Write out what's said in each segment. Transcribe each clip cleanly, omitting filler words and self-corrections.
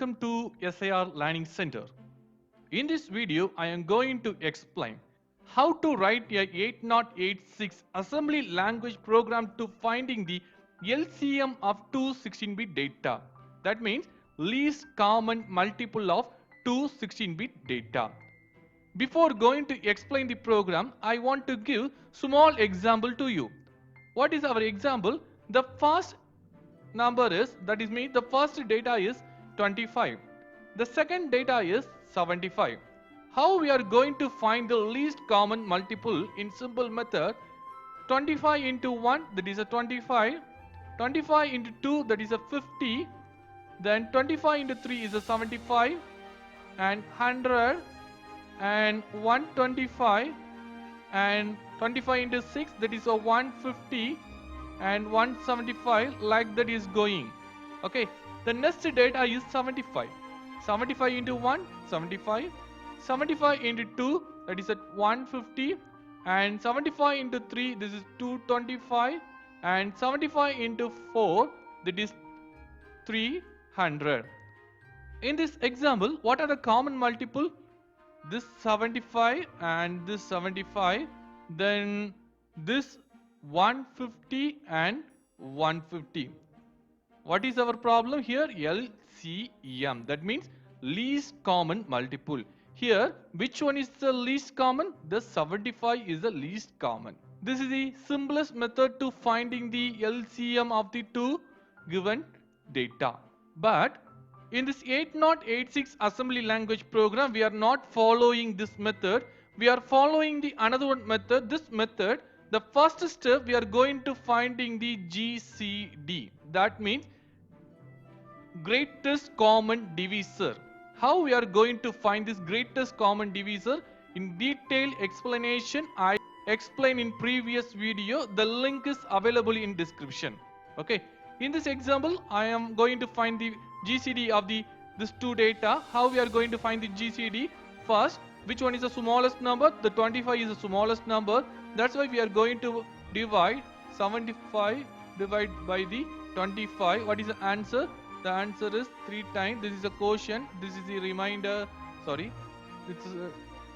welcome to SIR Learning Center. In this video, I am going to explain how to write a 8086 assembly language program to finding the LCM of two 16-bit data. That means least common multiple of two 16-bit data. Before going to explain the program, I want to give small example to you. What is our example? The first number is, that is mean the first data is 25. The second data is 75. How we are going to find the least common multiple in simple method? 25 into 1, that is a 25. 25 into 2, that is a 50. Then 25 into 3 is a 75. And 100 and 125 and 25 into 6, that is a 150 and 175, like that is going. Okay, the next data is 75. 75 into 1, 75. 75 into 2, that is at 150. And 75 into 3, this is 225. And 75 into 4, that is 300. In this example, what are the common multiple? This 75 and this 75, then this 150 and 150. What is our problem here? LCM, that means least common multiple. Here, which one is the least common? The 75 is the least common. This is the simplest method to finding the LCM of the two given data. But in this 8086 assembly language program, we are not following this method. We are following the another one method. This method, the first step, we are going to finding the GCD. That means greatest common divisor. How we are going to find this greatest common divisor? In detailed explanation, I explained in previous video. The link is available in description. Okay. In this example, I am going to find the GCD of this two data. How we are going to find the GCD? First, which one is the smallest number? The 25 is the smallest number. That's why we are going to divide 75 divided by the 25. What is the answer? The answer is 3 times. This is a quotient. This is the remainder. Sorry, it's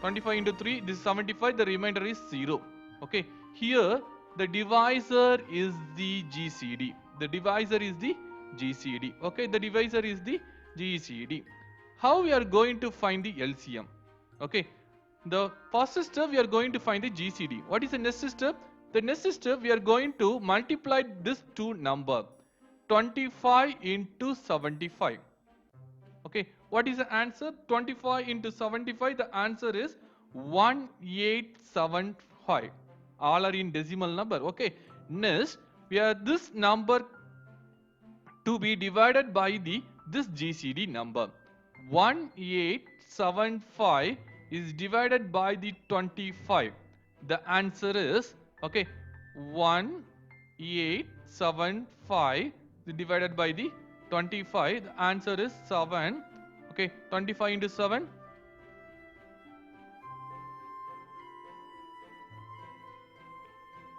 25 into 3. This is 75. The remainder is 0. Okay. Here the divisor is the GCD. The divisor is the GCD. Okay, the divisor is the GCD. How we are going to find the LCM? Okay, the first step we are going to find the GCD. What is the next step? The next step we are going to multiply this two number, 25 into 75. Okay, what is the answer? 25 into 75. The answer is 1875. All are in decimal number. Okay, next we have this number to be divided by this GCD number. 1875 is divided by the 25. The answer is, okay, 1875 is divided by the 25. The answer is 7. Okay, 25 into 7.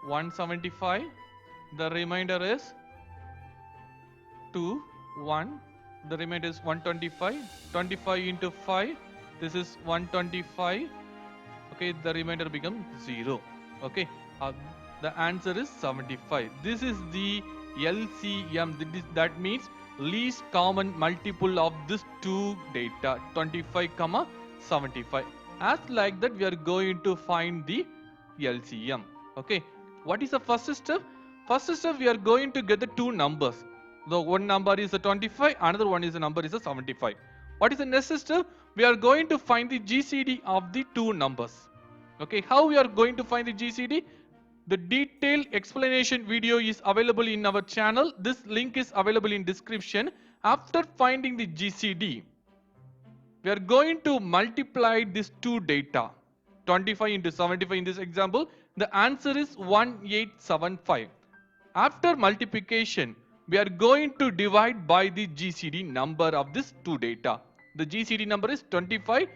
175. The remainder is 2, 1. The remainder is 125. 25 into 5. This is 125. Okay, the remainder becomes 0. Okay, the answer is 75. This is the LCM. That means least common multiple of this two data, 25, 75. As like that, we are going to find the LCM. Okay, what is the first step? First step, we are going to get the two numbers. The one number is a 25, another one is a number is a 75. What is the next step? We are going to find the GCD of the two numbers. Okay, how we are going to find the GCD? The detailed explanation video is available in our channel. This link is available in description. After finding the GCD, we are going to multiply these two data, 25 into 75 in this example. The answer is 1875. After multiplication, we are going to divide by the GCD number of this two data. The GCD number is 25.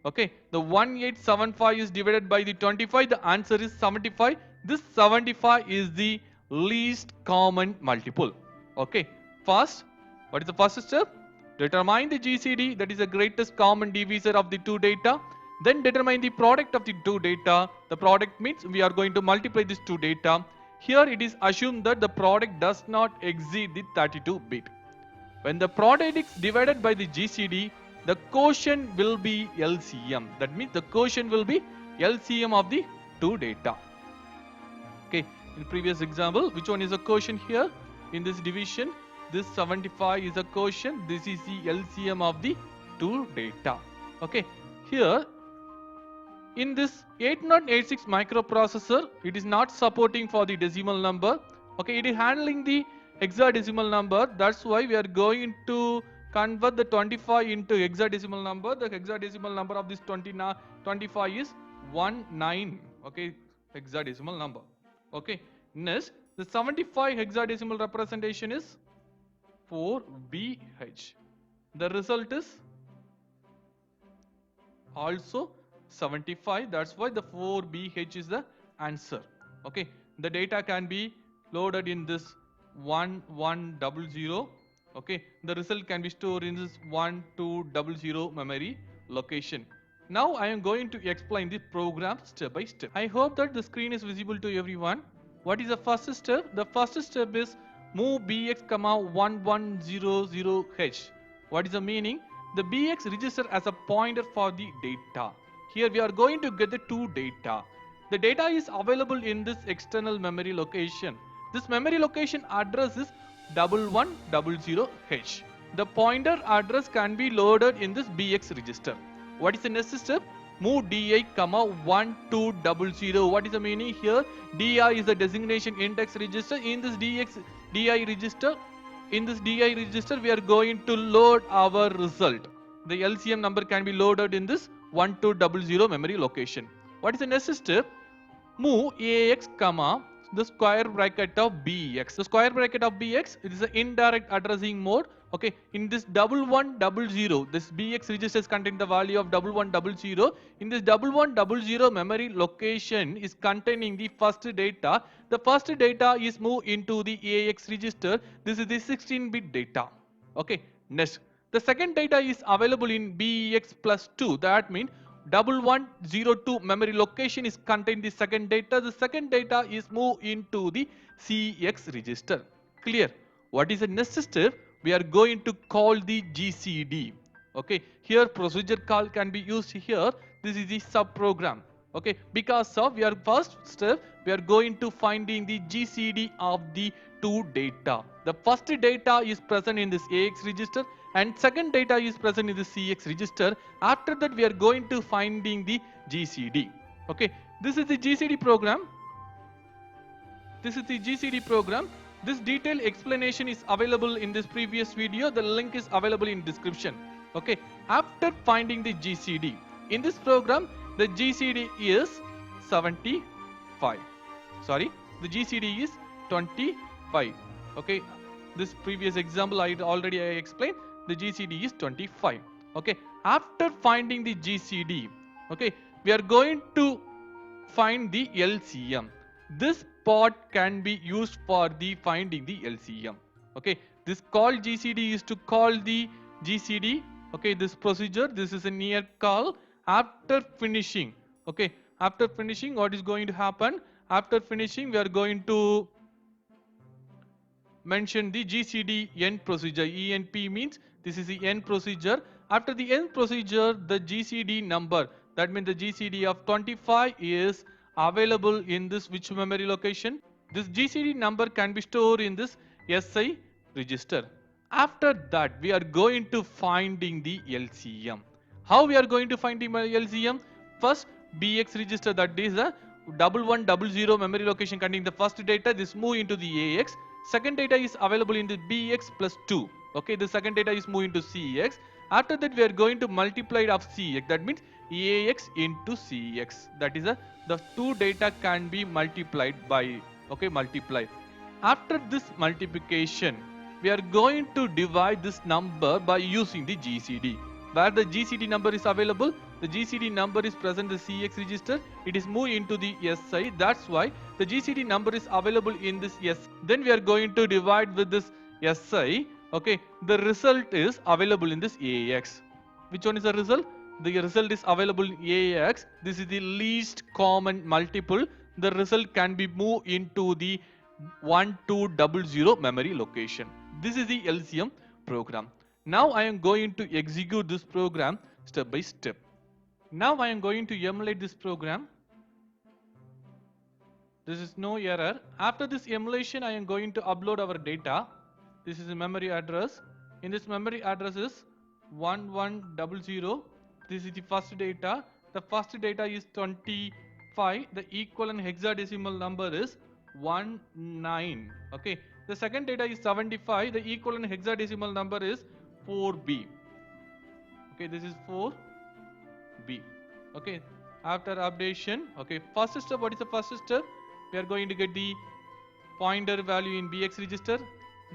Okay, the 1875 is divided by the 25. The answer is 75. This 75 is the least common multiple. Okay, first, what is the first step? Determine the GCD, that is the greatest common divisor of the two data. Then determine the product of the two data. The product means we are going to multiply these two data. Here it is assumed that the product does not exceed the 32 bit. When the product is divided by the GCD, the quotient will be LCM. That means the quotient will be LCM of the two data. Okay, in the previous example, which one is a quotient here? In this division, this 75 is a quotient. This is the LCM of the two data. Okay, here in this 8086 microprocessor, it is not supporting for the decimal number. Okay, it is handling the hexadecimal number. That's why we are going to convert the 25 into hexadecimal number. The hexadecimal number of this 25 is 19. Okay, hexadecimal number. Okay, next the 75 hexadecimal representation is 4BH. The result is also 75. That's why the 4BH is the answer. Okay, the data can be loaded in this 1100. Okay, the result can be stored in this 1200 memory location. Now I am going to explain the program step by step. I hope that the screen is visible to everyone. What is the first step? The first step is move bx, 1100h. What is the meaning? The bx register as a pointer for the data. Here we are going to get the two data. The data is available in this external memory location. This memory location address is 1100h. The pointer address can be loaded in this bx register. What is the next step? Move di, 1200. What is the meaning here? Di is the designation index register. In this di register, we are going to load our result. The LCM number can be loaded in this 1200 memory location. What is the next step? Move ax, the square bracket of bx. The square bracket of bx, it is an indirect addressing mode. Okay, in this 1100, this bx registers contain the value of 1100. In this 1100 memory location is containing the first data. The first data is moved into the ax register. This is the 16-bit data. Okay, next the second data is available in bx plus 2. That means 1102 memory location is contained the second data. The second data is moved into the cx register. Clear? What is the next step? We are going to call the GCD. Okay, here procedure call can be used here. This is the sub program. Okay, because of your first step, we are going to finding the GCD of the two data. The first data is present in this AX register and second data is present in the CX register. After that, we are going to finding the GCD. Okay, this is the GCD program. This is the GCD program. This detailed explanation is available in this previous video. The link is available in description. Okay, after finding the GCD, in this program, the GCD is 75. Sorry, the GCD is 25. Okay, this previous example I explained. The GCD is 25. Okay, after finding the GCD, okay, we are going to find the LCM. This part can be used for the finding the LCM. Okay, this call GCD is to call the GCD. Okay, this procedure, this is a near call. After finishing, okay, after finishing, what is going to happen? After finishing, we are going to mention the GCD end procedure. ENP means this is the end procedure. After the end procedure, the GCD number, that means the GCD of 25 is available in this which memory location? This GCD number can be stored in this SI register. After that, we are going to finding the LCM. How we are going to find the LCM? First, BX register, that is a 1100 memory location containing the first data. This move into the AX. Second data is available in the BX plus 2. Okay, the second data is moved into CX. After that, we are going to multiply it of CX. That means AX into CX. That is the two data can be multiplied by, okay, multiply. After this multiplication, we are going to divide this number by using the GCD. Where the GCD number is available, the GCD number is present in the CX register. It is moved into the SI. That's why the GCD number is available in this S. Then we are going to divide with this SI. Okay, the result is available in this AX. Which one is the result? The result is available in AX. This is the least common multiple. The result can be moved into the 1200 memory location. This is the LCM program. Now I am going to execute this program step by step. Now I am going to emulate this program. This is no error. After this emulation, I am going to upload our data. This is a memory address. In this memory address is 1100. This is the first data. The first data is 25. The equivalent hexadecimal number is 19. Okay. The second data is 75. The equivalent hexadecimal number is 4B. Okay, this is 4B. Okay. After updation, okay, first step, what is the first step? We are going to get the pointer value in BX register.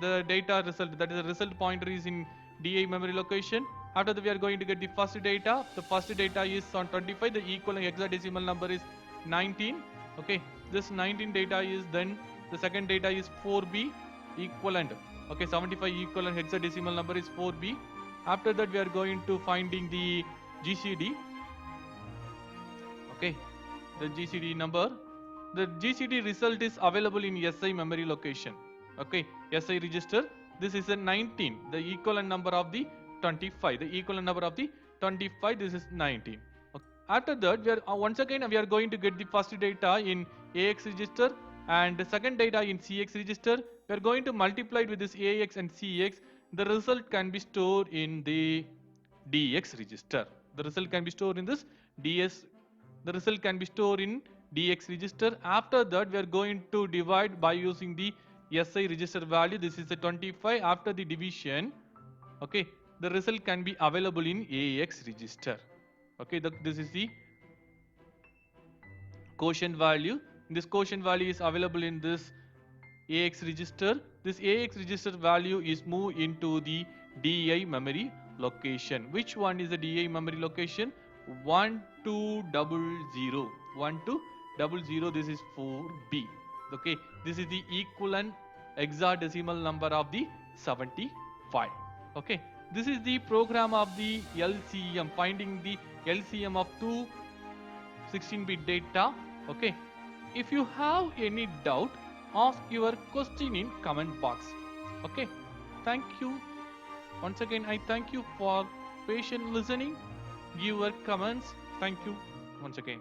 The data result, that is the result pointer, is in DA memory location. After that, we are going to get the first data. The first data is on 25. The equivalent hexadecimal number is 19. Okay, this 19 data is then the second data is 4B equivalent. Okay, 75 equivalent hexadecimal number is 4B. After that, we are going to finding the GCD. Okay, the GCD number. The GCD result is available in SI memory location. Okay, SI register. This is a 19, the equivalent number of the 25. The equivalent number of the 25. This is 19. Okay. After that, we are once again we are going to get the first data in AX register and the second data in CX register. We are going to multiply it with this AX and CX. The result can be stored in the DX register. The result can be stored in this DS. The result can be stored in DX register. After that, we are going to divide by using the SI register value. This is the 25. After the division, okay, the result can be available in AX register. Okay, this is the quotient value. This quotient value is available in this AX register. This AX register value is moved into the DI memory location. Which one is the DI memory location? 1200. 1200. This is 4B. Okay, this is the equivalent hexadecimal number of the 75. Okay, this is the program of the LCM, finding the LCM of two 16-bit data. Okay, if you have any doubt, ask your question in comment box. Okay, thank you. Once again, I thank you for patient listening. Give your comments. Thank you once again.